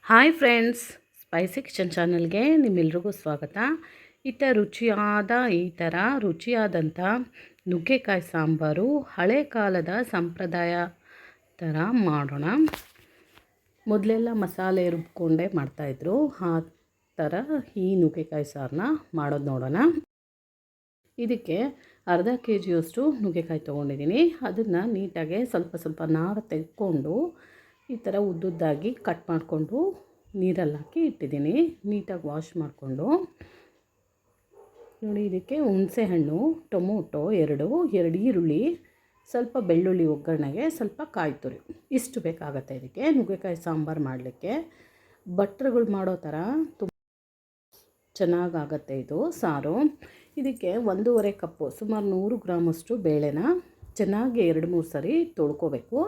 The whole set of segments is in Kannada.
ಹಾಯ್ ಫ್ರೆಂಡ್ಸ್, ಸ್ಪೈಸಿ ಕಿಚನ್ ಚಾನಲ್ಗೆ ನಿಮ್ಮೆಲ್ರಿಗೂ ಸ್ವಾಗತ. ಈ ಥರ ರುಚಿಯಾದಂಥ ನುಗ್ಗೆಕಾಯಿ ಸಾಂಬಾರು ಹಳೆ ಕಾಲದ ಸಂಪ್ರದಾಯ ಥರ ಮಾಡೋಣ. ಮೊದಲೆಲ್ಲ ಮಸಾಲೆ ರುಬ್ಕೊಂಡೇ ಮಾಡ್ತಾಯಿದ್ರು. ಆ ಥರ ಈ ನುಗ್ಗೆಕಾಯಿ ಸಾರನ್ನ ಮಾಡೋದು ನೋಡೋಣ. ಇದಕ್ಕೆ ಅರ್ಧ KGಯಷ್ಟು ನುಗ್ಗೆಕಾಯಿ ತೊಗೊಂಡಿದ್ದೀನಿ. ಅದನ್ನು ನೀಟಾಗಿ ಸ್ವಲ್ಪ ನಾರು ತೆಗೆದುಕೊಂಡು ಈ ಥರ ಉದ್ದುದ್ದಾಗಿ ಕಟ್ ಮಾಡಿಕೊಂಡು ನೀರಲ್ಲಿ ಹಾಕಿ ಇಟ್ಟಿದ್ದೀನಿ. ನೀಟಾಗಿ ವಾಶ್ ಮಾಡಿಕೊಂಡು ನೋಡಿ, ಇದಕ್ಕೆ ಹುಣಸೆ ಹಣ್ಣು, ಟೊಮೊಟೊ ಎರಡು ಈರುಳ್ಳಿ, ಸ್ವಲ್ಪ ಬೆಳ್ಳುಳ್ಳಿ ಒಗ್ಗರಣೆಗೆ, ಸ್ವಲ್ಪ ಕಾಯಿ ತುರಿ, ಇಷ್ಟು ಬೇಕಾಗುತ್ತೆ. ಇದಕ್ಕೆ ನುಗ್ಗೆಕಾಯಿ ಸಾಂಬಾರು ಮಾಡಲಿಕ್ಕೆ ಭಟ್ರುಗಳು ಮಾಡೋ ಥರ ತುಂಬ ಚೆನ್ನಾಗಾಗತ್ತೆ ಇದು ಸಾರು. ಇದಕ್ಕೆ 1.5 ಕಪ್ಪು ಸುಮಾರು 100 ಗ್ರಾಮಷ್ಟು ಬೇಳೆನ ಚೆನ್ನಾಗಿ 2-3 ಸರಿ ತೊಳ್ಕೊಬೇಕು.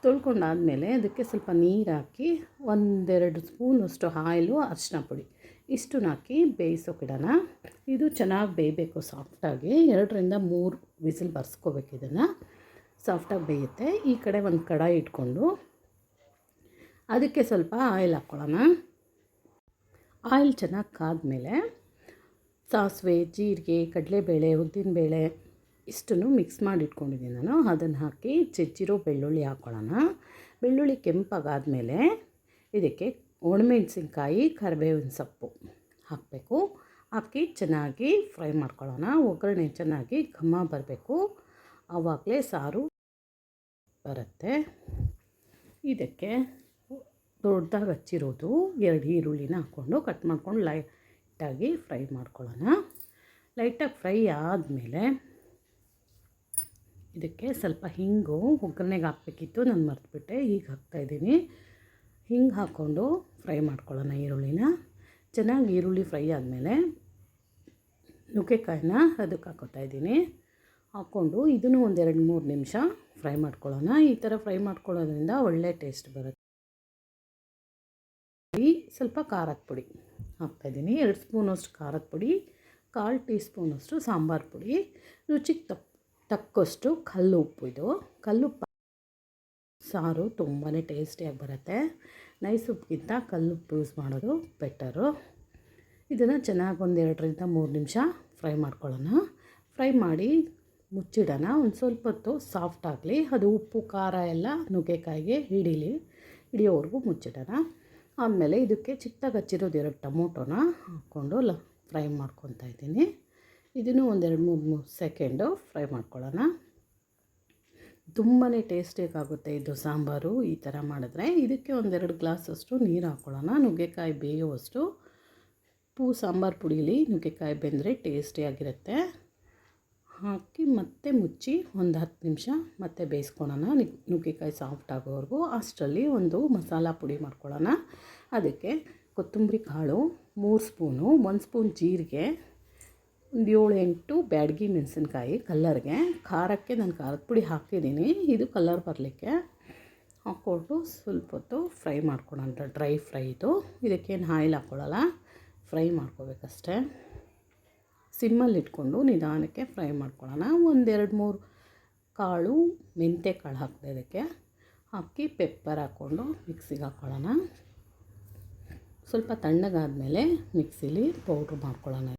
ತೊಳ್ಕೊಂಡಾದಮೇಲೆ ಅದಕ್ಕೆ ಸ್ವಲ್ಪ ನೀರು ಹಾಕಿ 1-2 ಸ್ಪೂನಷ್ಟು ಆಯಿಲು, ಅರಿಶಿನ ಪುಡಿ ಇಷ್ಟನ್ನು ಹಾಕಿ ಬೇಯಿಸೋಕಿಡೋಣ. ಇದು ಚೆನ್ನಾಗಿ ಬೇಯಬೇಕು ಸಾಫ್ಟಾಗಿ. 2-3 ವಿಸಿಲ್ ಬರ್ಸ್ಕೋಬೇಕು. ಇದನ್ನು ಸಾಫ್ಟಾಗಿ ಬೇಯುತ್ತೆ. ಈ ಕಡೆ ಒಂದು ಕಡಾಯಿ ಇಟ್ಕೊಂಡು ಅದಕ್ಕೆ ಸ್ವಲ್ಪ ಆಯಿಲ್ ಹಾಕ್ಕೊಳ್ಳೋಣ. ಆಯಿಲ್ ಚೆನ್ನಾಗಿ ಕಾದ್ಮೇಲೆ ಸಾಸಿವೆ, ಜೀರಿಗೆ, ಕಡಲೆಬೇಳೆ, ಉದ್ದಿನಬೇಳೆ ಇಷ್ಟನ್ನು ಮಿಕ್ಸ್ ಮಾಡಿ ಇಟ್ಕೊಂಡಿದ್ದೀನಿ ನಾನು. ಅದನ್ನು ಹಾಕಿ ಜಜ್ಜಿರೋ ಬೆಳ್ಳುಳ್ಳಿ ಹಾಕ್ಕೊಳ್ಳೋಣ. ಬೆಳ್ಳುಳ್ಳಿ ಕೆಂಪಾಗಾದಮೇಲೆ ಇದಕ್ಕೆ ಒಣಮೆಣಸಿನ್ಕಾಯಿ, ಕರಿಬೇವಿನ ಸೊಪ್ಪು ಹಾಕಬೇಕು. ಹಾಕಿ ಚೆನ್ನಾಗಿ ಫ್ರೈ ಮಾಡ್ಕೊಳ್ಳೋಣ. ಒಗ್ಗರಣೆ ಚೆನ್ನಾಗಿ ಘಮ ಬರಬೇಕು, ಆವಾಗಲೇ ಸಾರು ಬರುತ್ತೆ. ಇದಕ್ಕೆ ದೊಡ್ಡದಾಗಿ ಹಚ್ಚಿರೋದು 2 ಈರುಳ್ಳಿನ ಹಾಕ್ಕೊಂಡು ಕಟ್ ಮಾಡ್ಕೊಂಡು ಲೈಟಾಗಿ ಫ್ರೈ ಮಾಡ್ಕೊಳ್ಳೋಣ. ಲೈಟಾಗಿ ಫ್ರೈ ಆದಮೇಲೆ ಇದಕ್ಕೆ ಸ್ವಲ್ಪ ಹಿಂಗು ಒಗ್ಗರಣೆಗೆ ಹಾಕಬೇಕಿತ್ತು, ನಾನು ಮರೆತುಬಿಟ್ಟೆ. ಈಗ ಹಾಕ್ತಾಯಿದ್ದೀನಿ. ಹಿಂಗೆ ಹಾಕ್ಕೊಂಡು ಫ್ರೈ ಮಾಡ್ಕೊಳ್ಳೋಣ ಈರುಳ್ಳಿನ. ಚೆನ್ನಾಗಿ ಈರುಳ್ಳಿ ಫ್ರೈ ಆದಮೇಲೆ ನುಗ್ಗೆಕಾಯಿನ ಅದಕ್ಕೆ ಹಾಕ್ಕೊತಾಯಿದ್ದೀನಿ. ಹಾಕ್ಕೊಂಡು ಇದನ್ನು 1-2-3 ನಿಮಿಷ ಫ್ರೈ ಮಾಡ್ಕೊಳ್ಳೋಣ. ಈ ಥರ ಫ್ರೈ ಮಾಡ್ಕೊಳ್ಳೋದ್ರಿಂದ ಒಳ್ಳೆ ಟೇಸ್ಟ್ ಬರುತ್ತೆ. ಸ್ವಲ್ಪ ಖಾರದ ಪುಡಿ ಹಾಕ್ತಾಯಿದ್ದೀನಿ. 2 ಸ್ಪೂನಷ್ಟು ಖಾರದ ಪುಡಿ, 1/4 ಟೀ ಸ್ಪೂನಷ್ಟು ಸಾಂಬಾರು ಪುಡಿ, ರುಚಿಗೆ ತಕ್ಕಷ್ಟು ಕಲ್ಲುಪ್ಪು. ಇದು ಕಲ್ಲುಪ್ಪು ಸಾರು ತುಂಬಾ ಟೇಸ್ಟಿಯಾಗಿ ಬರುತ್ತೆ. ನೈಸ್ ಉಪ್ಪಿಗಿಂತ ಕಲ್ಲುಪ್ಪು ಯೂಸ್ ಮಾಡೋದು ಬೆಟರು. ಇದನ್ನು ಚೆನ್ನಾಗಿ 2-3 ನಿಮಿಷ ಫ್ರೈ ಮಾಡ್ಕೊಳ್ಳೋಣ. ಫ್ರೈ ಮಾಡಿ ಮುಚ್ಚಿಡೋಣ. ಒಂದು ಸ್ವಲ್ಪ ಹೊತ್ತು ಸಾಫ್ಟ್ ಆಗಲಿ, ಅದು ಉಪ್ಪು ಖಾರ ಎಲ್ಲ ನುಗ್ಗೆಕಾಯಿಗೆ ಹಿಡಿಯೋವರೆಗೂ ಮುಚ್ಚಿಡೋಣ. ಆಮೇಲೆ ಇದಕ್ಕೆ ಚಿಕ್ಕದಾಗಿ ಹಚ್ಚಿರೋದು 2 ಟೊಮೊಟೊನ ಹಾಕ್ಕೊಂಡು ಫ್ರೈ ಮಾಡ್ಕೊತಾ ಇದ್ದೀನಿ. ಇದನ್ನು 1-2-3 ಸೆಕೆಂಡು ಫ್ರೈ ಮಾಡ್ಕೊಳ್ಳೋಣ. ತುಂಬಾ ಟೇಸ್ಟಿಯಾಗುತ್ತೆ ಇದು ಸಾಂಬಾರು ಈ ಥರ ಮಾಡಿದ್ರೆ. ಇದಕ್ಕೆ 1-2 ಗ್ಲಾಸಷ್ಟು ನೀರು ಹಾಕ್ಕೊಳ್ಳೋಣ. ನುಗ್ಗೆಕಾಯಿ ಬೇಯುವಷ್ಟು ಸಾಂಬಾರು ಪುಡೀಲಿ ನುಗ್ಗೆಕಾಯಿ ಬೆಂದರೆ ಟೇಸ್ಟಿಯಾಗಿರುತ್ತೆ. ಹಾಕಿ ಮತ್ತೆ ಮುಚ್ಚಿ 10 ನಿಮಿಷ ಮತ್ತೆ ಬೇಯಿಸ್ಕೊಳ್ಳೋಣ, ನುಗ್ಗೆಕಾಯಿ ಸಾಫ್ಟ್ ಆಗೋವರೆಗೂ. ಅಷ್ಟರಲ್ಲಿ ಒಂದು ಮಸಾಲ ಪುಡಿ ಮಾಡ್ಕೊಳ್ಳೋಣ. ಅದಕ್ಕೆ ಕೊತ್ತಂಬರಿ ಕಾಳು 3 ಸ್ಪೂನು, 1 ಸ್ಪೂನ್ ಜೀರಿಗೆ, ಒಂದು 7-8 ಬ್ಯಾಡಗಿ ಮೆಣಸಿನ್ಕಾಯಿ ಕಲ್ಲರ್ಗೆ. ಖಾರಕ್ಕೆ ನಾನು ಖಾರದ ಪುಡಿ ಹಾಕಿದ್ದೀನಿ, ಇದು ಕಲರ್ ಬರಲಿಕ್ಕೆ. ಹಾಕ್ಕೊಂಡು ಸ್ವಲ್ಪ ಹೊತ್ತು ಫ್ರೈ ಮಾಡ್ಕೊಳ್ಳೋಣ. ಡ್ರೈ ಫ್ರೈ ಇದು. ಇದಕ್ಕೇನು ಆಯಿಲ್ ಹಾಕ್ಕೊಳ್ಳಲ್ಲ, ಫ್ರೈ ಮಾಡ್ಕೋಬೇಕಷ್ಟೆ. ಸಿಮ್ಮಲ್ಲಿ ಇಟ್ಕೊಂಡು ನಿಧಾನಕ್ಕೆ ಫ್ರೈ ಮಾಡ್ಕೊಳ್ಳೋಣ. 1-2-3 ಕಾಳು ಮೆಂತ್ಯ ಕಾಳು ಹಾಕಿದೆ. ಇದಕ್ಕೆ ಹಾಕಿ ಪೆಪ್ಪರ್ ಹಾಕ್ಕೊಂಡು ಮಿಕ್ಸಿಗೆ ಹಾಕ್ಕೊಳ್ಳೋಣ. ಸ್ವಲ್ಪ ತಣ್ಣಗಾದಮೇಲೆ ಮಿಕ್ಸಿಲಿ ಪೌಡ್ರ್ ಮಾಡ್ಕೊಳ್ಳೋಣ.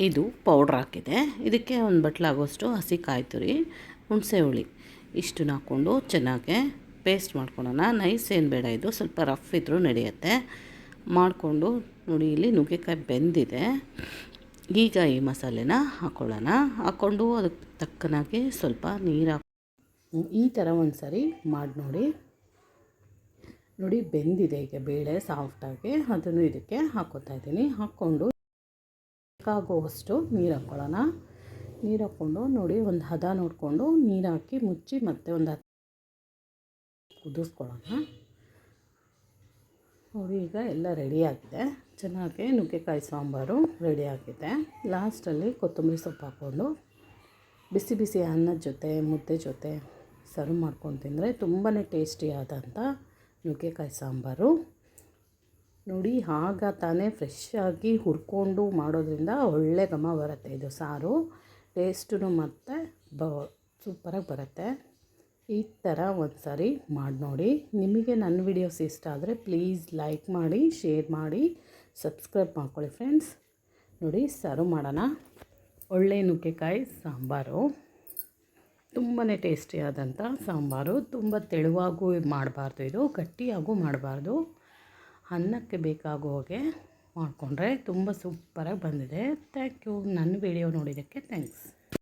ಇದು ಪೌಡ್ರ್ ಹಾಕಿದೆ. ಇದಕ್ಕೆ 1 ಬಟ್ಲಾಗೋಷ್ಟು ಹಸಿ ಕಾಯಿ ತುರಿ, ಹುಣಸೆ ಹುಳಿ ಇಷ್ಟನ್ನು ಹಾಕ್ಕೊಂಡು ಚೆನ್ನಾಗೆ ಪೇಸ್ಟ್ ಮಾಡ್ಕೊಳ್ಳೋಣ. ನೈಸ್ ಏನು ಬೇಡ, ಇದು ಸ್ವಲ್ಪ ರಫ್ ಇದ್ದರೂ ನಡೆಯುತ್ತೆ. ಮಾಡಿಕೊಂಡು ನೋಡಿ, ಇಲ್ಲಿ ನುಗ್ಗೆಕಾಯಿ ಬೆಂದಿದೆ. ಈಗ ಈ ಮಸಾಲೆನ ಹಾಕ್ಕೊಳ್ಳೋಣ. ಹಾಕ್ಕೊಂಡು ಅದಕ್ಕೆ ತಕ್ಕನಾಗಿ ಸ್ವಲ್ಪ ನೀರು ಈ ಥರ ಒಂದು ಸರಿ ಮಾಡಿ ನೋಡಿ ಬೆಂದಿದೆ ಈಗ ಬೇಳೆ ಸಾಫ್ಟಾಗಿ. ಅದನ್ನು ಇದಕ್ಕೆ ಹಾಕ್ಕೋತಾ ಇದ್ದೀನಿ. ಹಾಕ್ಕೊಂಡು ಬೇಕಾಗುವಷ್ಟು ನೀರು ಹಾಕ್ಕೊಳ್ಳೋಣ. ನೀರು ಹಾಕ್ಕೊಂಡು ನೋಡಿ ಒಂದು ಹದ ನೋಡಿಕೊಂಡು ನೀರು ಹಾಕಿ ಮುಚ್ಚಿ ಮತ್ತೆ ಒಂದು ಕುದಿಸ್ಕೊಳ್ಳೋಣ. ನೋಡಿ ಈಗ ಎಲ್ಲ ರೆಡಿಯಾಗಿದೆ. ಚೆನ್ನಾಗಿ ನುಗ್ಗೆಕಾಯಿ ಸಾಂಬಾರು ರೆಡಿಯಾಗಿದೆ. ಲಾಸ್ಟಲ್ಲಿ ಕೊತ್ತಂಬರಿ ಸೊಪ್ಪು ಹಾಕ್ಕೊಂಡು ಬಿಸಿ ಬಿಸಿ ಅನ್ನದ ಜೊತೆ ಮುದ್ದೆ ಜೊತೆ ಸರ್ವ್ ಮಾಡ್ಕೊಂಡು ತಿಂದರೆ ತುಂಬಾ ಟೇಸ್ಟಿಯಾದಂಥ ನುಗ್ಗೆಕಾಯಿ ಸಾಂಬಾರು. ನೋಡಿ, ಆಗ ತಾನೇ ಫ್ರೆಶ್ ಆಗಿ ಹುರ್ಕೊಂಡು ಮಾಡೋದ್ರಿಂದ ಒಳ್ಳೆ ಘಮ ಬರುತ್ತೆ ಇದು ಸಾರು. ಟೇಸ್ಟು ಮತ್ತು ಸೂಪರಾಗಿ ಬರುತ್ತೆ. ಈ ಥರ ಒಂದು ಸಾರಿ ಮಾಡಿ ನೋಡಿ. ನಿಮಗೆ ನನ್ನ ವಿಡಿಯೋಸ್ ಇಷ್ಟ ಆದರೆ ಪ್ಲೀಸ್ ಲೈಕ್ ಮಾಡಿ, ಶೇರ್ ಮಾಡಿ, ಸಬ್ಸ್ಕ್ರೈಬ್ ಮಾಡ್ಕೊಳ್ಳಿ ಫ್ರೆಂಡ್ಸ್. ನೋಡಿ ಸರ್ವ್ ಮಾಡೋಣ. ಒಳ್ಳೆ ನುಗ್ಗೆಕಾಯಿ ಸಾಂಬಾರು, ತುಂಬಾ ಟೇಸ್ಟಿಯಾದಂಥ ಸಾಂಬಾರು. ತುಂಬ ತೆಳುವಾಗೂ ಮಾಡಬಾರ್ದು, ಇದು ಗಟ್ಟಿಯಾಗೂ ಮಾಡಬಾರ್ದು. ಅನ್ನಕ್ಕೆ ಬೇಕಾಗೋ ಹಾಗೆ ಮಾಡಿಕೊಂಡ್ರೆ ತುಂಬ ಸೂಪರಾಗಿ ಬಂದಿದೆ. Thank you. ನನ್ನ ವಿಡಿಯೋ ನೋಡಿದ್ದಕ್ಕೆ ಥ್ಯಾಂಕ್ಸ್.